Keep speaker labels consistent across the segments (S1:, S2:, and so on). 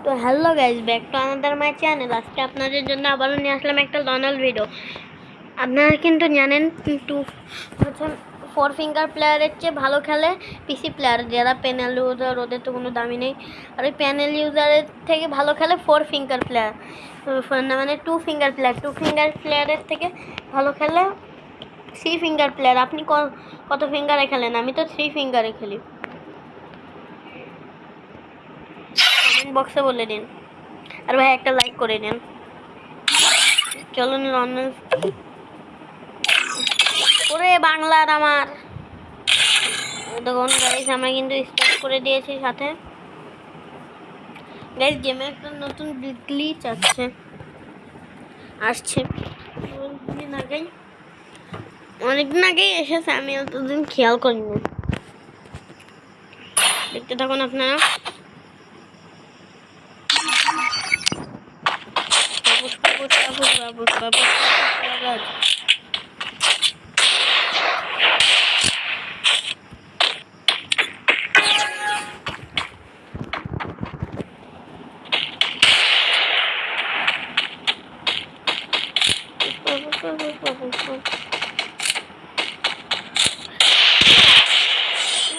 S1: তো hello guys, back to another my channel. আজকে আপনাদের জন্য আবারও নিয়ে আসলাম একটা লনাল ভিডিও। আপনারা কিন্তু জানেন টু হচ্ছে 4 ফিঙ্গার প্লেয়ারের চেয়ে ভালো খেলে পিসি প্লেয়ার, যারা প্যানেল ইউজার, ওদের তো কোনো দামি নেই। আর ওই প্যানেল ইউজারের থেকে ভালো খেলে 4 ফিঙ্গার প্লেয়ার, মানে 2 ফিঙ্গার প্লেয়ার। 2 ফিঙ্গার প্লেয়ারের থেকে ভালো খেলে 3 ফিঙ্গার প্লেয়ার। আপনি কত ফিঙ্গারে খেলেন? আমি তো 3 ফিঙ্গারে খেলি। কমেন্ট বক্সে বলে দিন, আর ভাই একটা লাইক করে দিন। চলুন ওরে বাংলার আমার দেখুন গাইজ, আমরা কিন্তু স্টার্ট করে দিয়েছি। সাথে গাইজ গেমে একটা নতুন গ্লিচ আসছে অনেকদিন আগেই এসেছে, আমি অতদিন খেয়াল করিনি। দেখতে থাকুন আপনারা।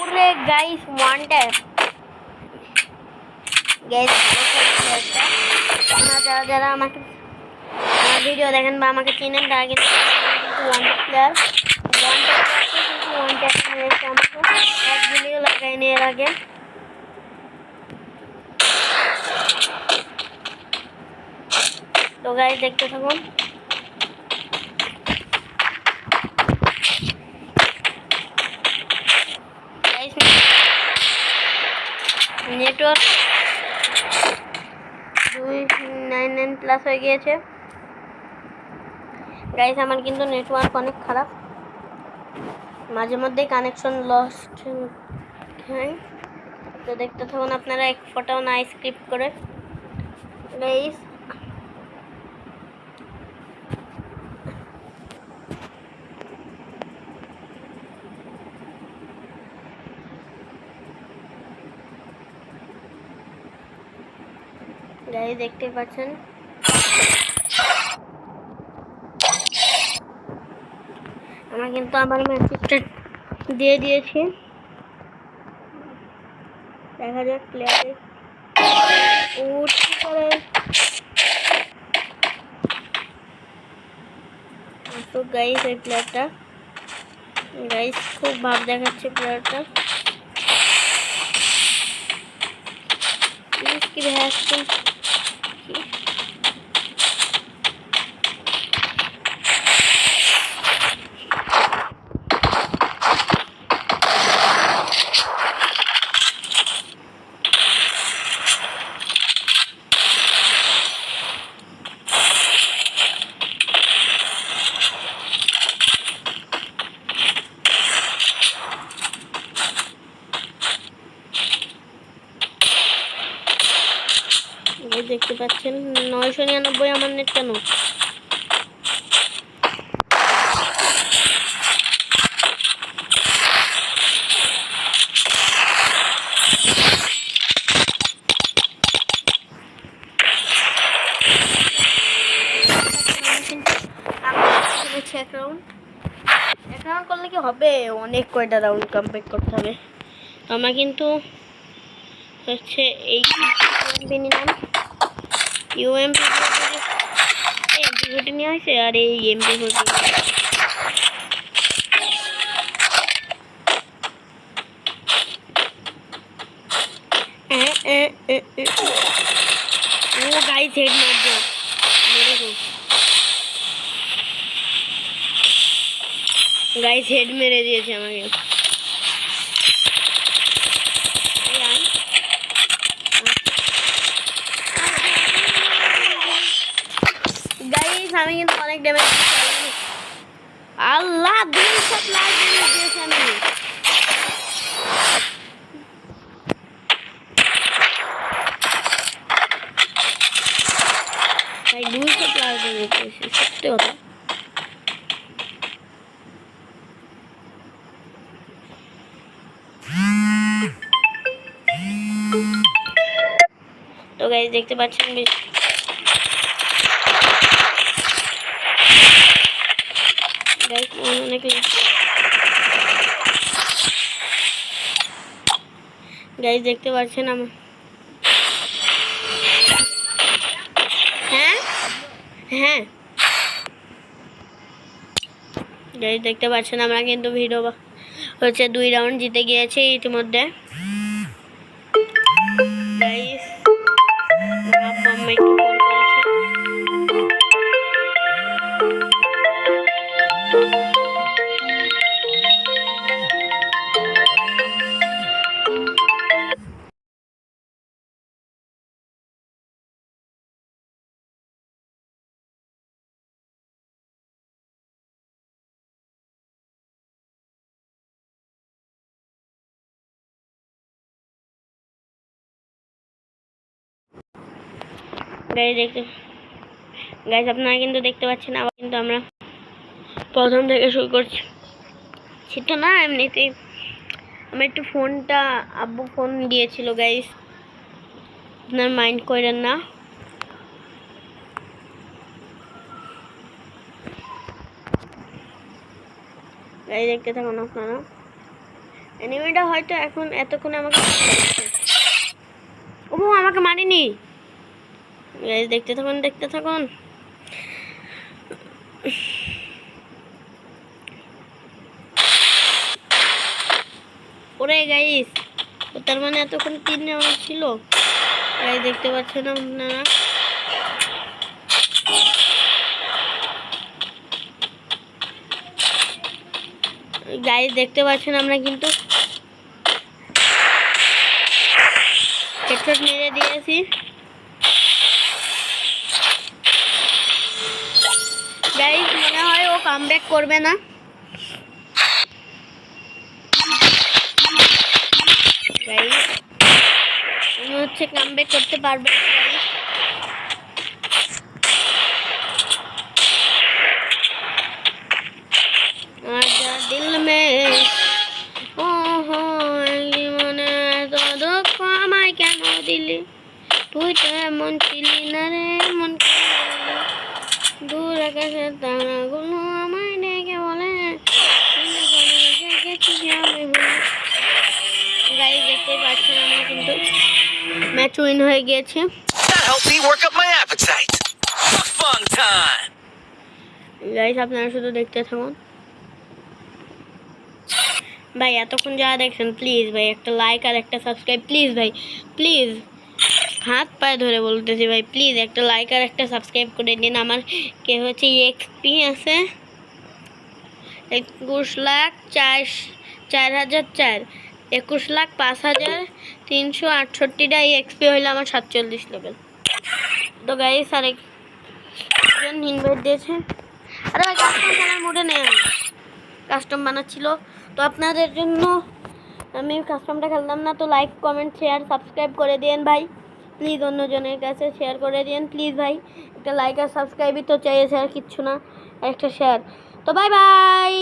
S1: ওরে গাইস, ওয়ান ট্যাপ গাইস। আপনারা যারা আমাকে আমার ভিডিও দেখেন বা আমাকে চিনেন, তারা কিন্তু ওয়ান প্লেয়ার ওয়ান ট্যাপ মেরেছে আমাকে, এক গুলিও লাগাইনি এর আগে। তো গাইস দেখতে থাকুন। নেটওয়ার্ক 299+ হয়ে গিয়েছে গাইস। আমার কিন্তু নেটওয়ার্ক অনেক খারাপ, মাঝে মধ্যেই কানেকশন লস্ট হয়। তো দেখতে থাকুন আপনারা, এক ফোটাও না স্ক্রিপ্ট করে গাইস। গাইস দেখতে পাচ্ছেন, আমরা কিন্তু আবার ম্যাচটা দিয়ে দিয়েছি। দেখা যাক প্লেয়ারে উঠতে পারে। তো গাইস এই প্লেয়ারটা গাইস খুব ভাব দেখাচ্ছে প্লেয়ারটা। इसकी भैंस को দেখতে পাচ্ছেন 999 আমার নেট কেন? এক রাউন্ড করলে কি হবে? অনেক কয়টা রাউন্ড কমপ্লিট করতে হবে। আমরা কিন্তু হচ্ছে এই ইউএমপি নিলাম। ইউএমপি এমপি নিয়ে আসে, আর এই এমপি ও গাইস হেড মার দিও, মেরে দো গাইস, হেড মেরে দিয়েছে আমাকে। গাইস আমি কিন্তু অনেক ড্যামেজ দিয়েছি। আল্লাহ, 200 প্লাস ড্যামেজ দিয়েছি আমি। ভাই 200 প্লাস ড্যামেজ দিয়েছি, সত্যি কথা। তো গাইস দেখতে পাচ্ছেন গাইস অনেক গাইস দেখতে পাচ্ছেন আমার হ্যাঁ হ্যাঁ গাইস দেখতে পাচ্ছেন আমরা কিন্তু ভিডিও হচ্ছে 2 রাউন্ড জিতে গিয়েছি ইতিমধ্যে গাইস আব্বু আম্মা একটু ফোন করেছে গাইস আপনারা কিন্তু দেখতে পাচ্ছেন আবার কিন্তু আমরা প্রথম থেকে শুরু করছি সেটা না এমনিতেই আমার একটু ফোনটা আব্বু ফোন দিয়েছিল গাইস আপনার মাইন্ড করেন না গাইস দেখতে থাকুন আপনারা এনিমিটা হয়তো এখন এতক্ষণে আমাকে ও আমাকে মারেনি গাইস দেখতে থাকুন ওরে গাইস তার মানে এতক্ষণ 3 রাউন্ড ছিল গাইস দেখতে পাচ্ছেন আপনারা গাইস দেখতে পাচ্ছেন আমরা কিন্তু হেডশট মেরে দিয়েছি গাইস মনে হয় ও কামব্যাক করবে না গাইস মনে হচ্ছে কামব্যাক করতে পারবে आजा दिल में ओ हो মনে তো দুঃখ আমায় কেন দিলি তুই তো এমন ছিলি না রে মন দূর আকাশের তারাগুলো আমায় ডেকে বলে গাইস দেখতে পাচ্ছেন আমরা কিন্তু ম্যাচ উইন হয়ে গিয়েছে গাইস আপনারা শুধু দেখতে থাকুন ভাই এতক্ষণ যা দেখছেন প্লিজ ভাই একটা লাইক আর একটা সাবস্ক্রাইব প্লিজ ভাই প্লিজ হাত পায়ে ধরে বলতেছি ভাই প্লিজ একটা লাইক আর একটা সাবস্ক্রাইব করে দিন আমার কে হচ্ছে এক্সপি আছে 21,04,4,004 21,05,368টা এক্সপি হইলো আমার 47 লেভেল তো গাইস আরেকজন ইনভাইট দিয়েছে আরে ভাই কাস্টম খেলার মুডে নেই কাস্টম বানাচ্ছিল তো আপনাদের জন্য আমি কাস্টমটা খেললাম না তো লাইক কমেন্ট শেয়ার সাবস্ক্রাইব করে দিন ভাই প্লিজ অন্যজনের কাছে শেয়ার করে দিন প্লিজ ভাই একটা লাইক আর সাবস্ক্রাইবই তো চাইছে আর কিচ্ছু না একটা শেয়ার তো বাই বাই